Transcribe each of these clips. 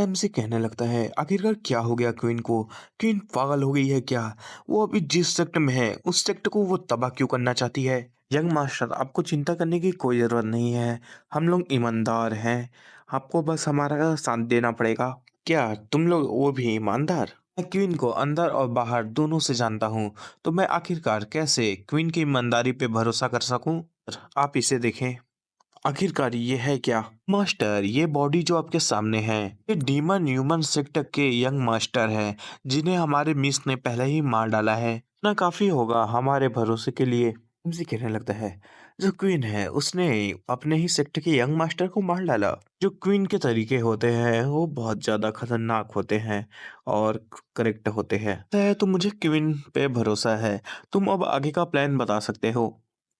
MC कहने लगता है, आखिरकार क्या हो गया क्वीन को? क्वीन पागल हो गई है क्या? वो अभी जिस सेक्टर में है उस सेक्टर को वो तबाह क्यों करना चाहती है? यंग मास्टर, आपको चिंता करने की कोई जरूरत नहीं है। हम लोग ईमानदार हैं। आपको बस हमारा साथ देना पड़ेगा। क्या तुम लोग वो भी ईमानदार? मैं क्वीन को अंदर और बाहर दोनों से जानता हूँ। तो मैं आखिरकार कैसे क्वीन की ईमानदारी पे भरोसा कर सकूं? आप इसे देखें। आखिरकार ये है क्या? मास्टर, ये बॉडी जो आपके सामने है, ये डीमन ह्यूमन सेक्टर के यंग मास्टर हैं, जिन्हें हमारे मिस ने पहले ही मार डाला है। ना काफी होगा हमारे भरोसे के लिए। मुझे कहने लगता है, जो क्वीन है उसने अपने ही सेक्टर के यंग मास्टर को मार डाला। जो क्वीन के तरीके होते हैं वो बहुत ज्यादा खतरनाक होते हैं और करेक्ट होते हैं। तो मुझे क्वीन पे भरोसा है। तुम अब आगे का प्लान बता सकते हो।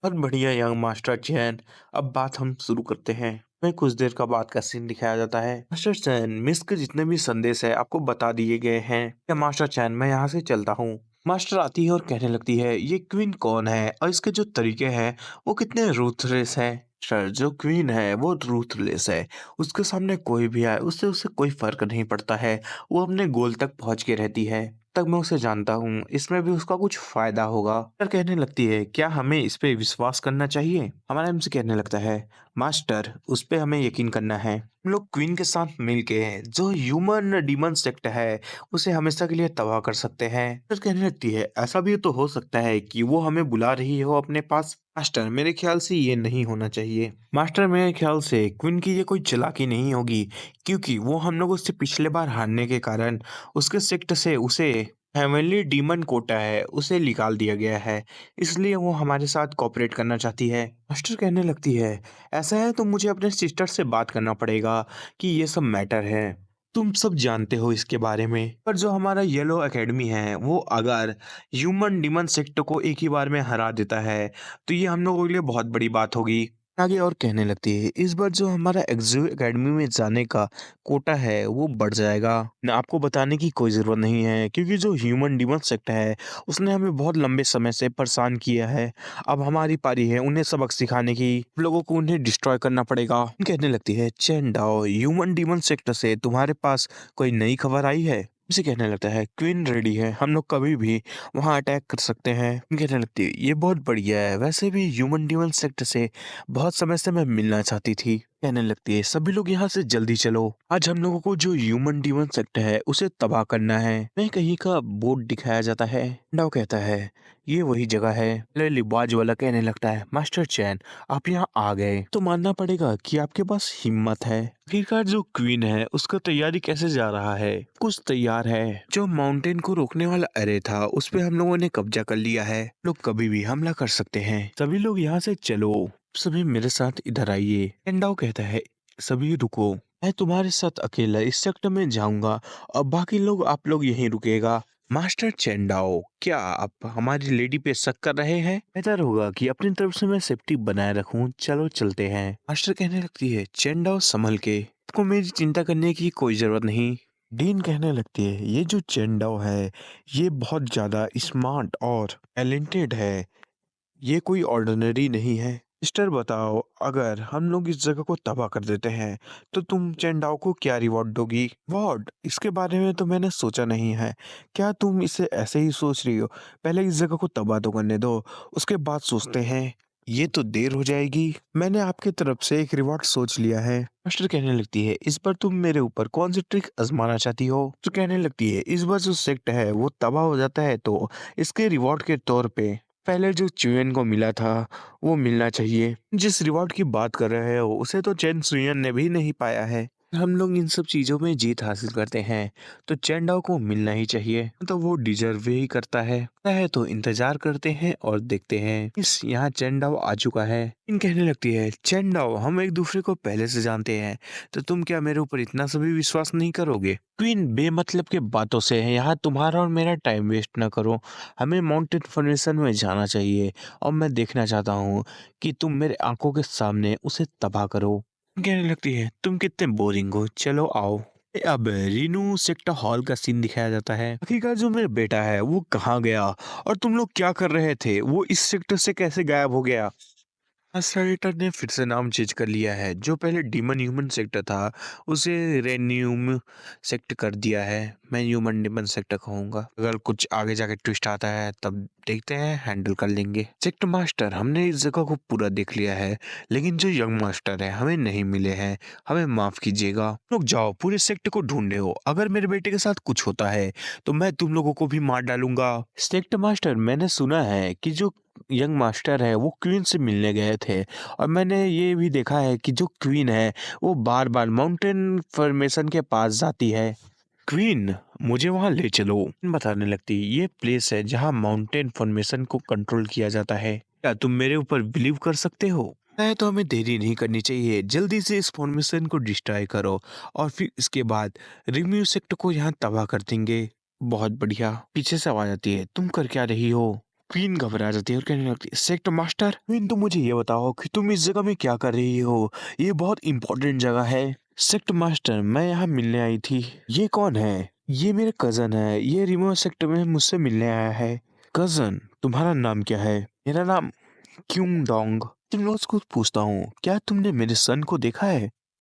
बहुत बढ़िया यंग मास्टर चैन। अब बात हम शुरू करते हैं। मैं कुछ देर का बाद का सीन दिखाया जाता है। मास्टर चैन, मिस के जितने भी संदेश है आपको बता दिए गए हैं। क्या मास्टर चैन, मैं यहाँ से चलता हूँ। मास्टर आती है और कहने लगती है, ये क्वीन कौन है और इसके जो तरीके हैं वो कितने रूथलेस हैं। सर, जो क्वीन है वो रूथलेस है। उसके सामने कोई भी आए उससे उसे कोई फर्क नहीं पड़ता है। वो अपने गोल तक पहुंच के रहती है। तक मैं उसे जानता हूँ, इसमें भी उसका कुछ फायदा होगा। मास्टर कहने लगती है, क्या हमें इस पे विश्वास करना चाहिए? हमारा एमसी कहने लगता है, मास्टर, उस पे हमें यकीन करना है। हम लोग क्वीन के साथ मिलके जो ह्यूमन डीमन सेक्ट है उसे हमेशा के लिए तबाह कर सकते हैं। मास्टर कहने लगती है, ऐसा भी तो हो सकता है कि वो हमें बुला रही हो अपने पास। मास्टर, मेरे ख्याल से ये नहीं होना चाहिए। मास्टर, मेरे ख्याल से क्वीन की ये कोई चालाकी नहीं होगी, क्योंकि वो हम लोगों से पिछले बार हारने के कारण उसके सेक्ट से उसे हेवनली डीमन कोटा है उसे निकाल दिया गया है। इसलिए वो हमारे साथ कोऑपरेट करना चाहती है। मास्टर कहने लगती है, ऐसा है तो मुझे अपने सिस्टर से बात करना पड़ेगा कि ये सब मैटर है। तुम सब जानते हो इसके बारे में, पर जो हमारा येलो एकेडमी है वो अगर ह्यूमन डीमन सेक्टर को एक ही बार में हरा देता है तो ये हम लोगों के लिए बहुत बड़ी बात होगी। आगे और कहने लगती है, इस बार जो हमारा एग्जीक्यूटिव एकेडमी में जाने का कोटा है वो बढ़ जाएगा। न, आपको बताने की कोई ज़रूरत नहीं है, क्योंकि जो ह्यूमन डिमन सेक्टर है उसने हमें बहुत लंबे समय से परेशान किया है। अब हमारी पारी है उन्हें सबक सिखाने की। हम लोगों को उन्हें डिस्ट्रॉय करना पड़ेगा। कहने लगती है, चैन डाओ, ह्यूमन डिमन सेक्टर से तुम्हारे पास कोई नई खबर आई है? उसे कहने लगता है, क्वीन रेडी है, हम लोग कभी भी वहां अटैक कर सकते हैं। कहने लगती है, ये बहुत बढ़िया है। वैसे भी ह्यूमन डिमन सेक्टर से बहुत समय से मैं मिलना चाहती थी। कहने लगती है, सभी लोग यहाँ से जल्दी चलो। आज हम लोगों को जो ह्यूमन डीमन सेक्टर है उसे तबाह करना है। मैं कहीं का बोर्ड दिखाया जाता है। डाव कहता है, ये वही जगह है। लिबाज वाला कहने लगता है, मास्टर चैन, आप यहाँ आ गए तो मानना पड़ेगा कि आपके पास हिम्मत है। आखिरकार जो क्वीन है उसका तैयारी कैसे जा रहा है? कुछ तैयार है। जो माउंटेन को रोकने वाला अरे था उस पे हम लोगों ने कब्जा कर लिया है। लोग कभी भी हमला कर सकते हैं। सभी लोग यहाँ से चलो। सभी मेरे साथ इधर आइए। एंडाओ कहता है, सभी रुको। मैं तुम्हारे साथ अकेला इस सेक्टर में जाऊंगा और बाकी लोग आप लोग यहीं रुकेगा। मास्टर चेंडाओ, क्या आप हमारी लेडी पे शक कर रहे हैं? बेहतर होगा कि अपनी तरफ से मैं सेफ्टी बनाए रखूं। चलो चलते हैं। मास्टर कहने लगती है, चेंडाओ संभल के, आपको मेरी चिंता करने की कोई जरूरत नहीं। डीन कहने लगती है, ये जो चेंडाओ है ये बहुत ज्यादा स्मार्ट और टैलेंटेड है। ये कोई ऑर्डिनरी नहीं है। सिस्टर, बताओ, अगर हम लोग इस जगह को तबाह कर देते हैं तो तुम चेंडाओ को क्या रिवॉर्ड दोगी? रिवॉर्ड? इसके बारे में तो मैंने सोचा नहीं है। क्या तुम इसे ऐसे ही सोच रही हो? पहले इस जगह को तबाह तो करने दो, उसके बाद सोचते हैं। ये तो देर हो जाएगी। मैंने आपकी तरफ से एक रिवॉर्ड सोच लिया है। मास्टर कहने लगती है, इस बार तुम मेरे ऊपर कौन सी ट्रिक आजमाना चाहती हो? तो कहने लगती है, इस बार जो सेक्ट है वो तबाह हो जाता है तो इसके रिवॉर्ड के तौर पे पहले जो च्युयन को मिला था वो मिलना चाहिए। जिस रिवॉर्ड की बात कर रहे हो उसे तो चेन सुयन ने भी नहीं पाया है। हम लोग इन सब चीजों में जीत हासिल करते हैं तो चेंडाओ को मिलना ही चाहिए। तो वो डिजर्व ही करता है तो इंतजार करते हैं और देखते हैं। इस यहाँ चेंडाओ आ चुका है। इन कहने लगती है, चेंडाओ, हम एक दूसरे को पहले से जानते हैं तो तुम क्या मेरे ऊपर इतना सा भी विश्वास नहीं करोगे? क्वीन, बेमतलब के बातों से यहाँ तुम्हारा और मेरा टाइम वेस्ट ना करो। हमें माउंटेन फॉर्मेशन में जाना चाहिए और मैं देखना चाहता हूँ कि तुम मेरे आंखों के सामने उसे तबाह करो। कहने लगती है, तुम कितने बोरिंग हो, चलो आओ। अब रीनू सेक्टर हॉल का सीन दिखाया जाता है। आखिरकार जो मेरा बेटा है वो कहाँ गया और तुम लोग क्या कर रहे थे? वो इस सेक्टर से कैसे गायब हो गया? एस्ट्रेटर ने फिर से नाम चेंज कर लिया है। जो पहले डीमन ह्यूमन सेक्टर था, उसे रेन्यूम सेक्ट कर दिया है। मैं ह्यूमन डीमन सेक्टर कहूँगा। अगर कुछ आगे जाके ट्विस्ट आता है तब देखते हैं, हैंडल कर लेंगे। सेक्ट मास्टर, हमने इस जगह को पूरा देख लिया है, लेकिन जो यंग मास्टर है हमें नहीं मिले हैं। हमें माफ कीजिएगा। लोग जाओ, पूरे सेक्ट को ढूंढे हो। अगर मेरे बेटे के साथ कुछ होता है तो मैं तुम लोगों को भी मार डालूंगा। सेक्ट मास्टर, मैंने सुना है कि जो यंग मास्टर है वो क्वीन से मिलने गए थे, और मैंने ये भी देखा है कि जो क्वीन है वो बार बार माउंटेन फॉर्मेशन के पास जाती है। क्वीन, मुझे वहां ले चलो। बताने लगती, ये प्लेस है जहां माउंटेन फॉर्मेशन को कंट्रोल किया जाता है। क्या तुम मेरे ऊपर बिलीव कर सकते हो? है तो हमें देरी नहीं करनी चाहिए, जल्दी से इस फॉर्मेशन को डिस्ट्रॉय करो, और फिर इसके बाद रिम्यू सेक्ट को यहाँ तबाह कर देंगे। बहुत बढ़िया। पीछे से आवाज आती है, तुम कर क्या रही हो? क्वीन घबरा जाती है और कहने लगती है, सेक्ट मास्टर। क्वीन, तुम मुझे ये बताओ कि तुम इस जगह में क्या कर रही हो? ये बहुत इंपॉर्टेंट जगह है। सेक्ट मास्टर, मैं यहाँ मिलने आई थी। ये कौन है? ये मेरे कजन है, ये रिमोट सेक्टर में मुझसे मिलने आया है। कजन, तुम्हारा नाम क्या है? मेरा नाम क्यूंग डोंग। तुम लोग को पूछता हूँ, क्या तुमने मेरे सन को देखा है?